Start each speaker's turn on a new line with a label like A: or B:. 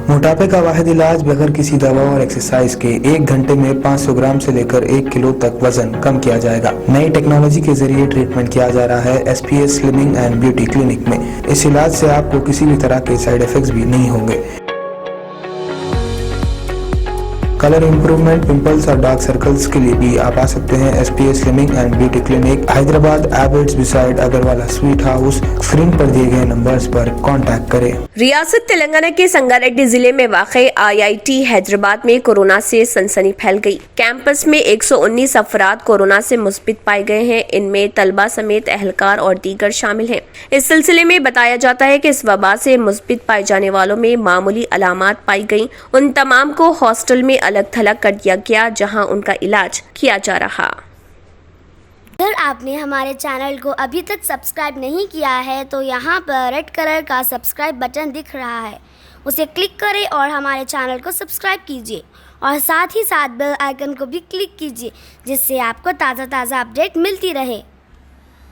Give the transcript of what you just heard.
A: मोटापे का वाहिद इलाज बगैर किसी दवा और एक्सरसाइज के 1 घंटे में 500 ग्राम से लेकर 1 किलो तक वजन कम किया जाएगा। नई टेक्नोलॉजी के जरिए ट्रीटमेंट किया जा रहा है SPS slimming and beauty clinic में। इस इलाज से आपको किसी भी तरह के साइड इफेक्ट्स भी नहीं होंगे। कलर इंप्रूवमेंट, पिंपल्स और डार्क सर्कल्स के लिए भी आप आ सकते हैं SPS slimming and beauty clinic, Hyderabad, एबर्ट्स beside Agarwala sweet house. Screen पर दिए गए नंबर्स पर कांटेक्ट करें।
B: रियासत तेलंगाना के संगारेड्डी जिले में वाक़ई IIT हैदराबाद में कोरोना से सनसनी फैल गई। कैंपस में 119 अफराद कोरोना से मुस्बित पाए गए हैं। इनमें तलबा समेत अहलकार और दीगर शामिल हैं। इस सिलसिले में बताया जाता है कि इस वबा से मुस्बित पाए जाने वालों में मामूली अलामात पाई गई। उन तमाम को हॉस्टल में अलग थलग कर दिया गया, जहां उनका इलाज किया जा रहा।
C: अगर आपने हमारे चैनल को अभी तक सब्सक्राइब नहीं किया है तो यहाँ पर रेड कलर का सब्सक्राइब बटन दिख रहा है, उसे क्लिक करें और हमारे चैनल को सब्सक्राइब कीजिए और साथ ही साथ बेल आइकन को भी क्लिक कीजिए, जिससे आपको ताज़ा अपडेट मिलती रहे।